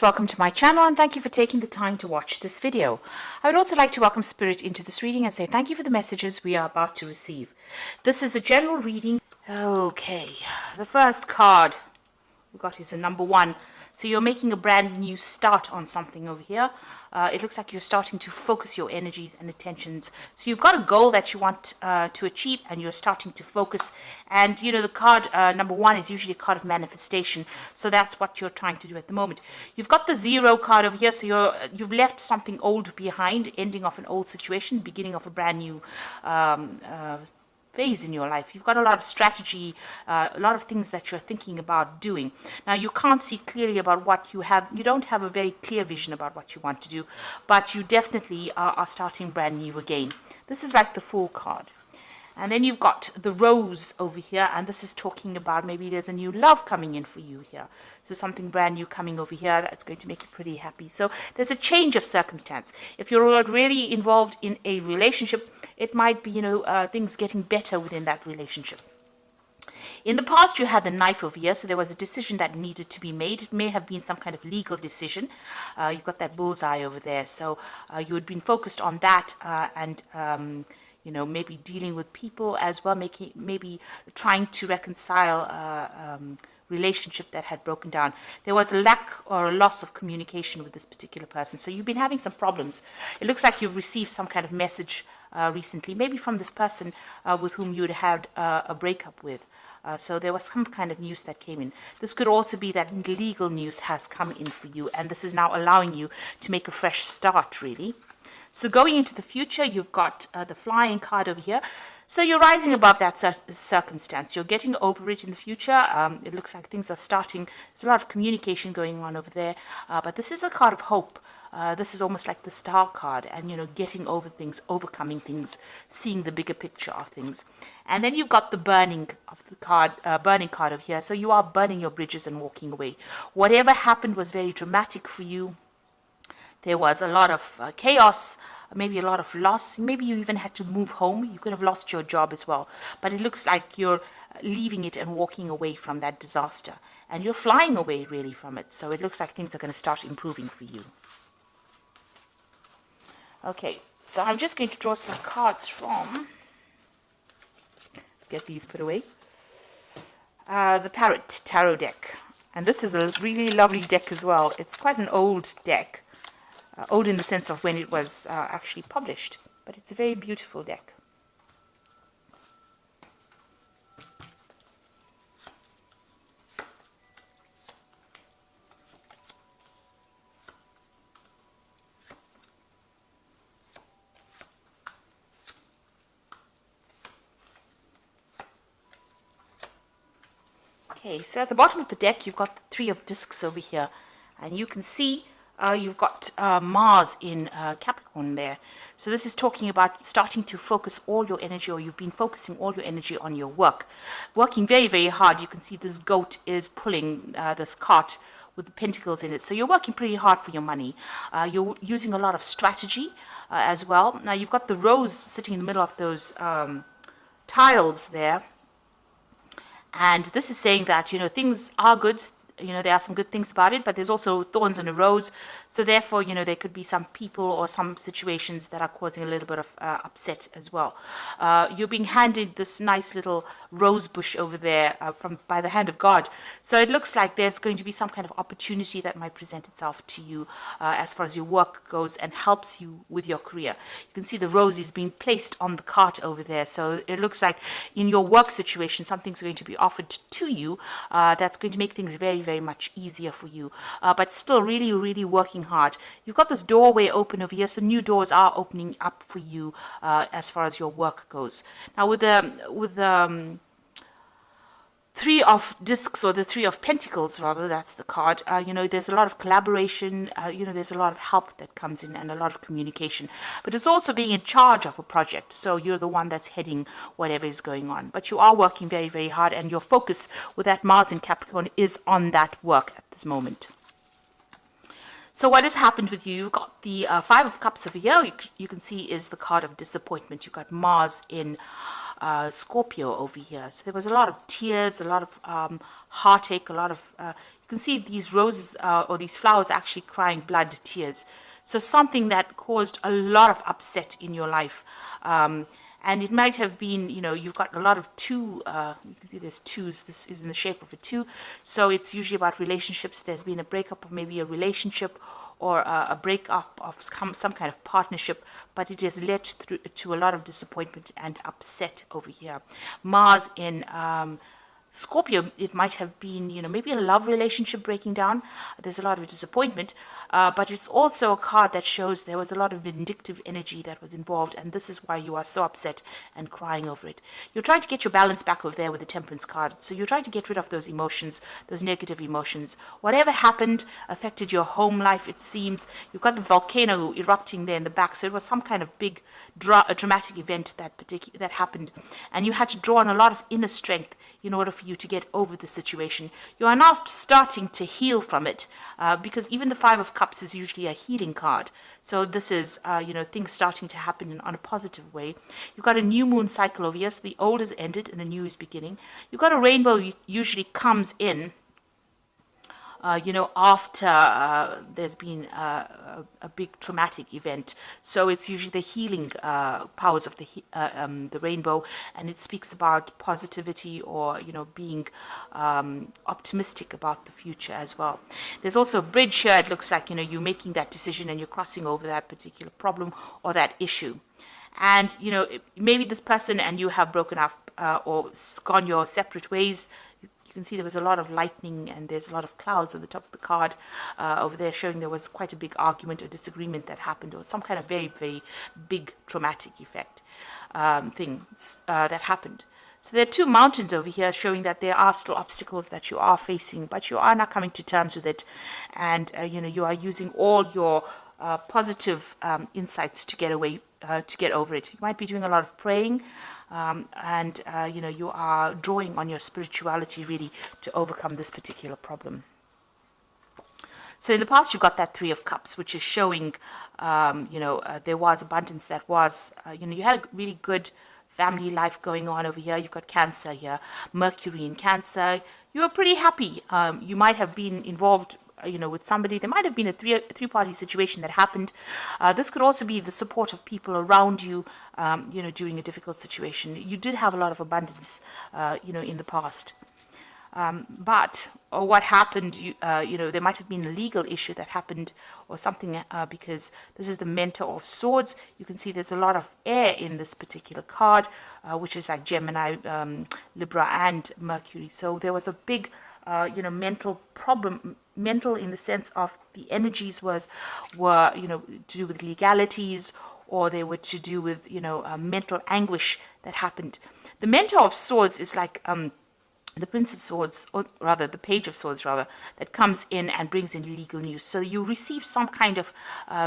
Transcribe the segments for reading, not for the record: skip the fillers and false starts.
Welcome to my channel and thank you for taking the time to watch this video. I would also like to welcome Spirit into this reading and say thank you for the messages we are about to receive. This is a general reading. Okay, the first card we got is a number 1. So you're making a brand new start on something over here. It looks like you're starting to focus your energies and attentions. So you've got a goal that you want to achieve and you're starting to focus. And you know, the card number 1 is usually a card of manifestation. So that's what you're trying to do at the moment. You've got the 0 card over here. So you've left something old behind, ending of an old situation, beginning of a brand new phase in your life. You've got a lot of strategy, a lot of things that you're thinking about doing. Now you can't see clearly about what you have. You don't have a very clear vision about what you want to do, but you definitely are starting brand new again. This is like the Fool card. And then you've got the Rose over here, and this is talking about maybe there's a new love coming in for you here. So something brand new coming over here that's going to make you pretty happy. So there's a change of circumstance. If you're already involved in a relationship, it might be, things getting better within that relationship. In the past, you had the Knife over here, so there was a decision that needed to be made. It may have been some kind of legal decision. You've got that bullseye over there, so you had been focused on that and maybe dealing with people as well, maybe trying to reconcile relationship that had broken down. There was a lack or a loss of communication with this particular person. So you've been having some problems. It looks like you've received some kind of message recently, maybe from this person with whom you'd had a breakup with. So there was some kind of news that came in. This could also be that legal news has come in for you, and this is now allowing you to make a fresh start, really. So going into the future, you've got the Flying card over here. So you're rising above that circumstance. You're getting over it in the future. It looks like things are starting. There's a lot of communication going on over there. But this is a card of hope. This is almost like the Star card, and getting over things, overcoming things, seeing the bigger picture of things. And then you've got the burning card over here. So you are burning your bridges and walking away. Whatever happened was very dramatic for you. There was a lot of chaos, maybe a lot of loss. Maybe you even had to move home. You could have lost your job as well. But it looks like you're leaving it and walking away from that disaster. And you're flying away really from it. So it looks like things are going to start improving for you. Okay, so I'm just going to draw some cards from... Let's get these put away. The Parrot Tarot deck. And this is a really lovely deck as well. It's quite an old deck. Old in the sense of when it was actually published, but it's a very beautiful deck. Okay, so at the bottom of the deck, you've got the 3 of Discs over here, and you can see you've got Mars in Capricorn there. So this is talking about starting to focus all your energy, or you've been focusing all your energy on your work. Working very, very hard. You can see this goat is pulling this cart with the pentacles in it. So you're working pretty hard for your money. You're using a lot of strategy as well. Now you've got the Rose sitting in the middle of those tiles there. And this is saying that, things are good. There are some good things about it, but there's also thorns in a rose. So therefore, there could be some people or some situations that are causing a little bit of upset as well. You're being handed this nice little rose bush over there by the hand of God. So it looks like there's going to be some kind of opportunity that might present itself to you as far as your work goes and helps you with your career. You can see the rose is being placed on the cart over there. So it looks like in your work situation, something's going to be offered to you that's going to make things very, very much easier for you, but still really, really working hard. You've got this doorway open over here, so new doors are opening up for you as far as your work goes. Now with the 3 of Discs, or the 3 of Pentacles rather, that's the card, there's a lot of collaboration, there's a lot of help that comes in and a lot of communication. But it's also being in charge of a project, so you're the one that's heading whatever is going on. But you are working very, very hard, and your focus with that Mars in Capricorn is on that work at this moment. So what has happened with you? You've got the 5 of Cups over here. You can see is the card of disappointment. You've got Mars in Scorpio over here. So there was a lot of tears, a lot of heartache, a lot of you You can see these roses or these flowers actually crying blood tears. So something that caused a lot of upset in your life. And it might have been, you've got a lot of two, you can see there's twos, this is in the shape of a two. So it's usually about relationships. There's been a breakup of maybe a relationship or a breakup of some kind of partnership, but it has led to a lot of disappointment and upset over here. Mars in Scorpio, it might have been, maybe a love relationship breaking down. There's a lot of disappointment, but it's also a card that shows there was a lot of vindictive energy that was involved, and this is why you are so upset and crying over it. You're trying to get your balance back over there with the Temperance card, so you're trying to get rid of those emotions, those negative emotions. Whatever happened affected your home life, it seems. You've got the volcano erupting there in the back, so it was some kind of big dramatic event that happened, and you had to draw on a lot of inner strength in order for you to get over the situation. You are now starting to heal from it, because even the Five of Cups is usually a healing card. So this is, things starting to happen on a positive way. You've got a new moon cycle over here, so the old is ended and the new is beginning. You've got a rainbow usually comes in after there's been a big traumatic event. So it's usually the healing powers of the rainbow, and it speaks about positivity or, being optimistic about the future as well. There's also a bridge here. It looks like, you're making that decision and you're crossing over that particular problem or that issue. And, maybe this person and you have broken up or gone your separate ways. You can see there was a lot of lightning and there's a lot of clouds on the top of the card over there, showing there was quite a big argument or disagreement that happened, or some kind of very, very big traumatic effect things that happened. So there are two mountains over here showing that there are still obstacles that you are facing, but you are not coming to terms with it. And, you are using all your positive insights to get over it. You might be doing a lot of praying. You are drawing on your spirituality really to overcome this particular problem. So in the past, you've got that Three of Cups, which is showing, there was abundance. That was, you had a really good family life going on over here. You've got Cancer here, Mercury in Cancer. You were pretty happy. You might have been involved with somebody. There might have been a three-party situation that happened. This could also be the support of people around you, during a difficult situation. You did have a lot of abundance, in the past. But what happened, there might have been a legal issue that happened or something, because this is the Mentor of Swords. You can see there's a lot of air in this particular card, which is like Gemini, Libra, and Mercury. So there was a big mental problem, mental in the sense of the energies were to do with legalities, or they were to do with mental anguish that happened. The Mentor of Swords is like the Prince of Swords, or rather the Page of Swords, that comes in and brings in legal news. So you receive some kind of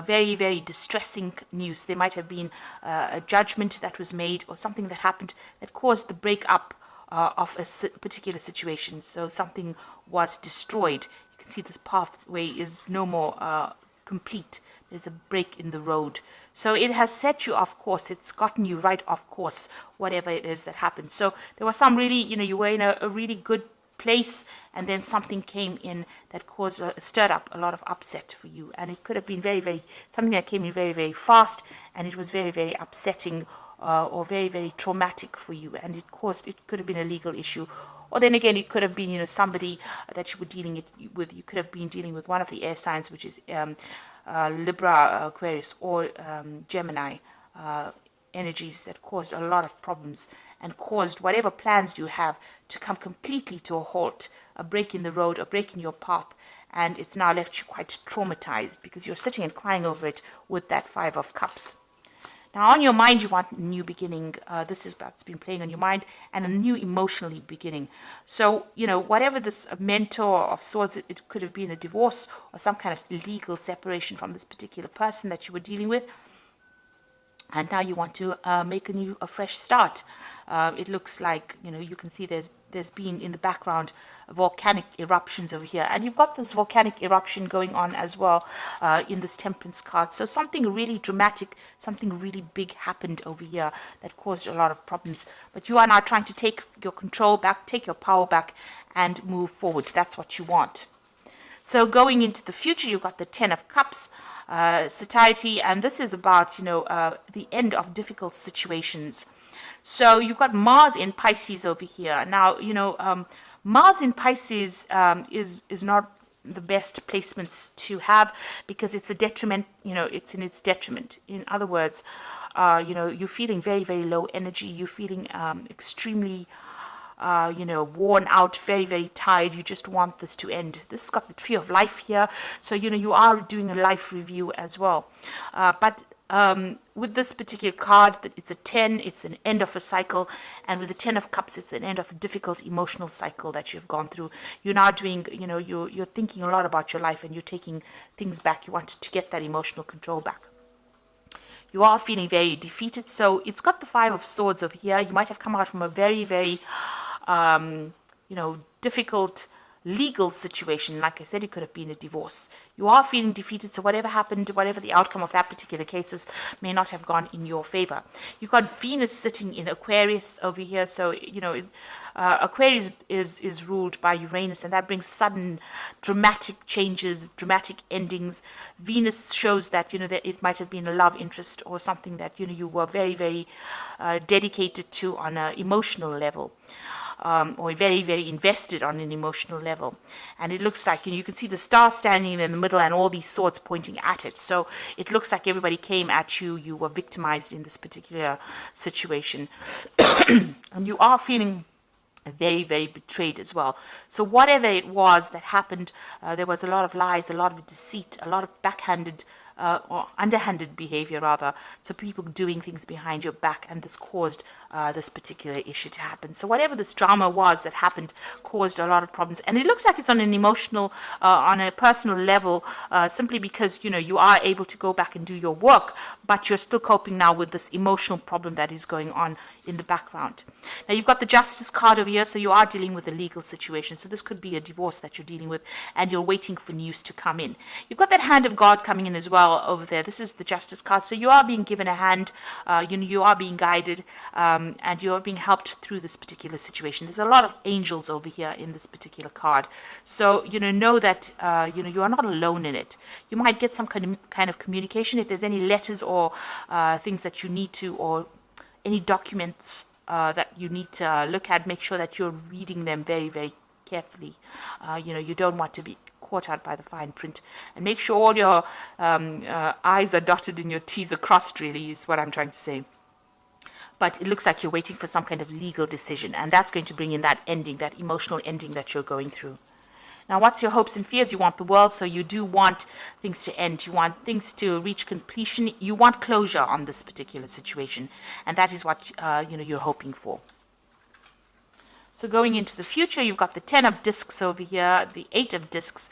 very, very distressing news. There might have been a judgment that was made or something that happened that caused the breakup of a particular situation. So something was destroyed. You can see this pathway is no more complete. There's a break in the road. So it has set you off course. It's gotten you right off course, whatever it is that happened. So there was some really, you were in a really good place, and then something came in that stirred up a lot of upset for you. And it could have been very, very, something that came in very, very fast, and it was very, very upsetting or very, very traumatic for you. And it could have been a legal issue. Or then again, it could have been, somebody that you were dealing with. You could have been dealing with one of the air signs, which is Libra, Aquarius, or Gemini energies that caused a lot of problems and caused whatever plans you have to come completely to a halt, a break in the road, a break in your path, and it's now left you quite traumatized because you're sitting and crying over it with that Five of Cups. Now, on your mind, you want a new beginning. This is what's been playing on your mind, and a new emotionally beginning. So, whatever this Mentor of Swords, it could have been a divorce or some kind of legal separation from this particular person that you were dealing with. And now you want to make a fresh start. It looks like, you can see there's been in the background volcanic eruptions over here. And you've got this volcanic eruption going on as well in this Temperance card. So something really dramatic, something really big happened over here that caused a lot of problems. But you are now trying to take your control back, take your power back, and move forward. That's what you want. So going into the future, you've got the Ten of Cups, satiety, and this is about, the end of difficult situations. So you've got Mars in Pisces over here. Now, Mars in Pisces is not the best placements to have, because it's a detriment, it's in its detriment. In other words, you're feeling very, very low energy. You're feeling extremely worn out, very, very tired. You just want this to end. This has got the Tree of Life here. So, you are doing a life review as well. But with this particular card, it's a 10, it's an end of a cycle. And with the 10 of Cups, it's an end of a difficult emotional cycle that you've gone through. You're now doing, you're thinking a lot about your life, and you're taking things back. You want to get that emotional control back. You are feeling very defeated. So it's got the Five of Swords over here. You might have come out from a very, very difficult legal situation. Like I said, it could have been a divorce. You are feeling defeated, so whatever happened, whatever the outcome of that particular case may not have gone in your favor. You've got Venus sitting in Aquarius over here, so Aquarius is ruled by Uranus, and that brings sudden dramatic changes, dramatic endings. Venus shows that that it might have been a love interest or something that you were very, very dedicated to on an emotional level. Or very, very invested on an emotional level. And it looks like, you can see the star standing in the middle and all these swords pointing at it. So it looks like everybody came at you. You were victimized in this particular situation. And you are feeling very, very betrayed as well. So whatever it was that happened, there was a lot of lies, a lot of deceit, a lot of backhanded or underhanded behavior rather, so people doing things behind your back, and this caused this particular issue to happen. So whatever this drama was that happened caused a lot of problems, and it looks like it's on an emotional, on a personal level, simply because you are able to go back and do your work, but you're still coping now with this emotional problem that is going on in the background. Now you've got the Justice card over here, so you are dealing with a legal situation. So this could be a divorce that you're dealing with, and you're waiting for news to come in. You've got that Hand of God coming in as well over there. This is the Justice card, so you are being given a hand. You are being guided, and you are being helped through this particular situation. There's a lot of angels over here in this particular card, so know that you are not alone in it. You might get some kind of communication if there's any letters or things that you need to, or any documents that you need to look at. Make sure that you're reading them very, very carefully. You don't want to be caught out by the fine print, and make sure all your I's are dotted and your T's are crossed, really, is what I'm trying to say. But it looks like you're waiting for some kind of legal decision, and that's going to bring in that ending, that emotional ending that you're going through. Now, what's your hopes and fears? You want the world, so you do want things to end. You want things to reach completion. You want closure on this particular situation, and that is what you're hoping for. So going into the future, you've got the 10 of discs over here, the 8 of discs,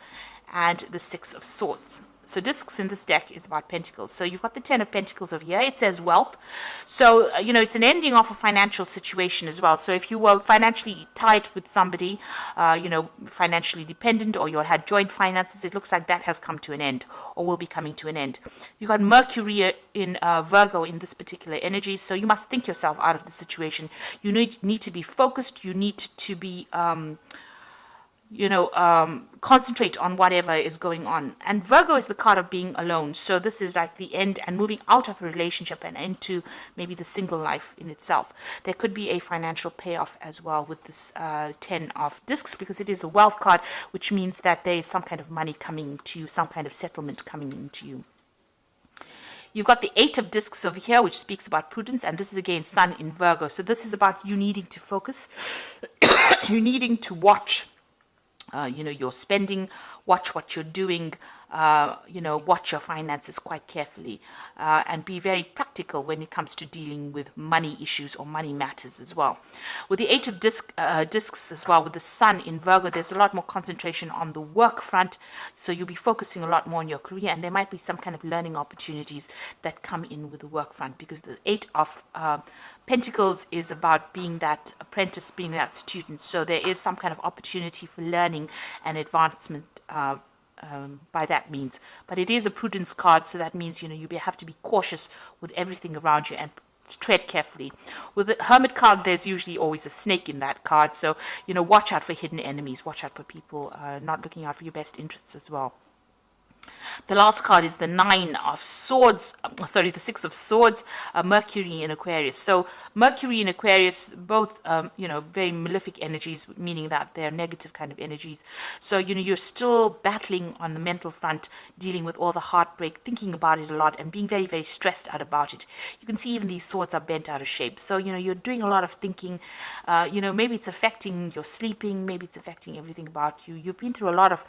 and the 6 of swords. So discs in this deck is about pentacles. So you've got the 10 of pentacles over here. It says wealth. So, it's an ending of a financial situation as well. So if you were financially tight with somebody, financially dependent, or you had joint finances, it looks like that has come to an end, or will be coming to an end. You've got Mercury in Virgo in this particular energy. So you must think yourself out of the situation. You need to be focused. You need to be concentrate on whatever is going on. And Virgo is the card of being alone. So this is like the end and moving out of a relationship and into maybe the single life in itself. There could be a financial payoff as well with this 10 of discs, because it is a wealth card, which means that there is some kind of money coming to you, some kind of settlement coming into you. You've got the 8 of discs over here, which speaks about prudence, and this is again Sun in Virgo. So this is about you needing to focus, you needing to watch your spending, watch what you're doing, watch your finances quite carefully, and be very practical when it comes to dealing with money issues or money matters as well. With the 8 of discs as well, with the Sun in Virgo, there's a lot more concentration on the work front, so you'll be focusing a lot more on your career, and there might be some kind of learning opportunities that come in with the work front, because the 8 of Pentacles is about being that apprentice, being that student. So there is some kind of opportunity for learning and advancement by that means. But it is a prudence card, so that means you have to be cautious with everything around you and tread carefully. With the Hermit card, there's usually always a snake in that card. So, watch out for hidden enemies. Watch out for people not looking out for your best interests as well. The last card is the Nine of Swords, the Six of Swords, Mercury in Aquarius. So Mercury and Aquarius, both, very malefic energies, meaning that they're negative kind of energies. So, you're still battling on the mental front, dealing with all the heartbreak, thinking about it a lot, and being very, very stressed out about it. You can see even these swords are bent out of shape. So, you're doing a lot of thinking. Maybe it's affecting your sleeping. Maybe it's affecting everything about you. You've been through a lot of,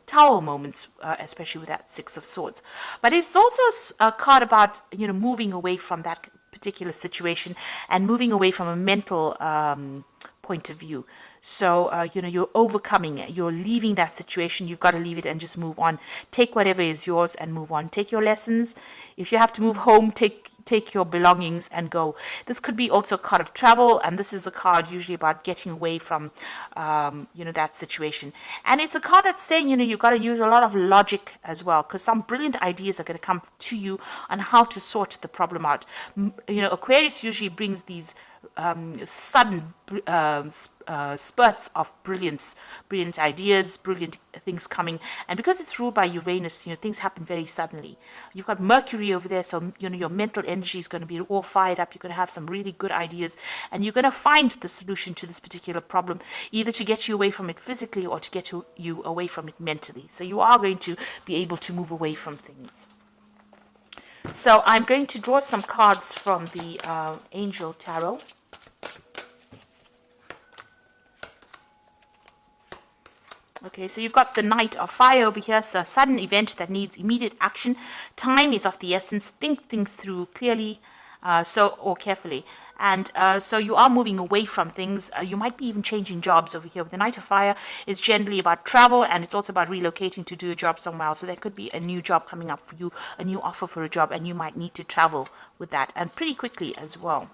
tower moments, especially with that Six of Swords. But it's also a card about, moving away from that particular situation and moving away from a mental point of view. So, you're overcoming it. You're leaving that situation. You've got to leave it and just move on. Take whatever is yours and move on. Take your lessons. If you have to move home, take your belongings and go. This could be also a card of travel, and this is a card usually about getting away from, that situation. And it's a card that's saying, you've got to use a lot of logic as well, because some brilliant ideas are going to come to you on how to sort the problem out. Aquarius usually brings these sudden spurts of brilliant ideas, brilliant things coming. And because it's ruled by Uranus, things happen very suddenly. You've got Mercury over there, so your mental energy is going to be all fired up. You're going to have some really good ideas, and you're going to find the solution to this particular problem, either to get you away from it physically or to get you away from it mentally. So you are going to be able to move away from things. So I'm going to draw some cards from the Angel Tarot. Okay, so you've got the Knight of Fire over here, so a sudden event that needs immediate action. Time is of the essence. Think things through clearly or carefully. And so you are moving away from things. You might be even changing jobs over here. With the Knight of Fire, it's generally about travel, and it's also about relocating to do a job somewhere else. So there could be a new job coming up for you, a new offer for a job, and you might need to travel with that, and pretty quickly as well.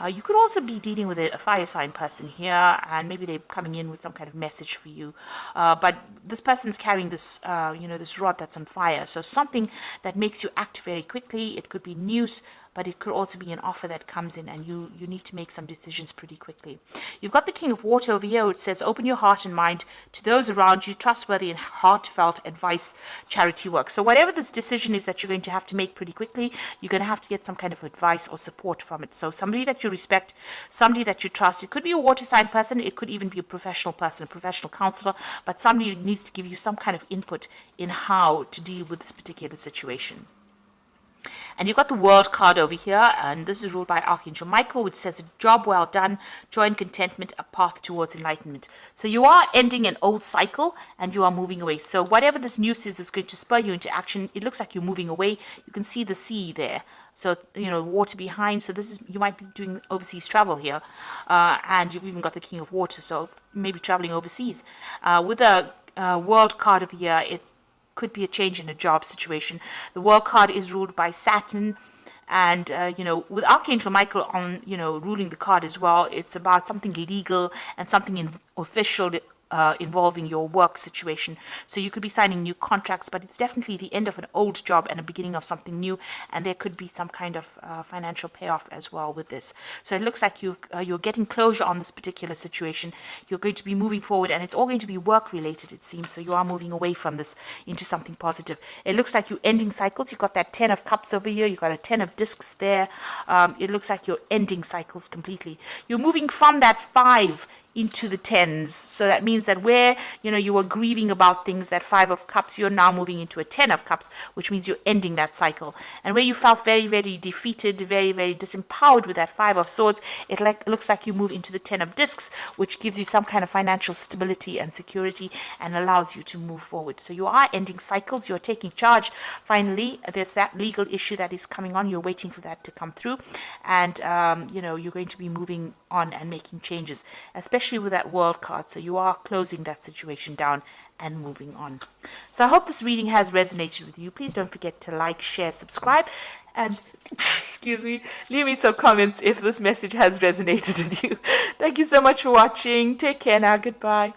You could also be dealing with a fire sign person here, and maybe they're coming in with some kind of message for you. But this person's carrying this, this rod that's on fire. So something that makes you act very quickly. It could be news, but it could also be an offer that comes in, and you need to make some decisions pretty quickly. You've got the King of Water over here, which says, open your heart and mind to those around you, trustworthy and heartfelt advice, charity work. So whatever this decision is that you're going to have to make pretty quickly, you're going to have to get some kind of advice or support from it. So somebody that you respect, somebody that you trust. It could be a water sign person, it could even be a professional person, a professional counselor, but somebody needs to give you some kind of input in how to deal with this particular situation. And you've got the World card over here, and this is ruled by Archangel Michael, which says, a job well done, joy and contentment, a path towards enlightenment. So you are ending an old cycle, and you are moving away. So whatever this news is going to spur you into action. It looks like you're moving away. You can see the sea there. So, water behind. So you might be doing overseas travel here. And you've even got the King of Water, so maybe traveling overseas. With the World card over here, it could be a change in a job situation. The World card is ruled by Saturn, and with Archangel Michael on ruling the card as well, it's about something legal and something official involving your work situation. So you could be signing new contracts, but it's definitely the end of an old job and a beginning of something new, and there could be some kind of financial payoff as well with this. So it looks like you're getting closure on this particular situation. You're going to be moving forward, and it's all going to be work related, it seems. So you are moving away from this into something positive. It looks like you're ending cycles. You've got that 10 of Cups over here. You've got a 10 of Discs there. It looks like you're ending cycles completely. You're moving from that 5 into the 10s. So that means that where you were grieving about things, that 5 of Cups, you're now moving into a 10 of Cups, which means you're ending that cycle. And where you felt very, very defeated, very, very disempowered with that 5 of Swords, it looks like you move into the 10 of Discs, which gives you some kind of financial stability and security and allows you to move forward. So you are ending cycles. You're taking charge. Finally, there's that legal issue that is coming on. You're waiting for that to come through, and you're going to be moving on and making changes, especially with that World card. So you are closing that situation down and moving on. So I hope this reading has resonated with you. Please don't forget to like, share, subscribe, and excuse me, leave me some comments if this message has resonated with you. Thank you so much for watching. Take care now. Goodbye.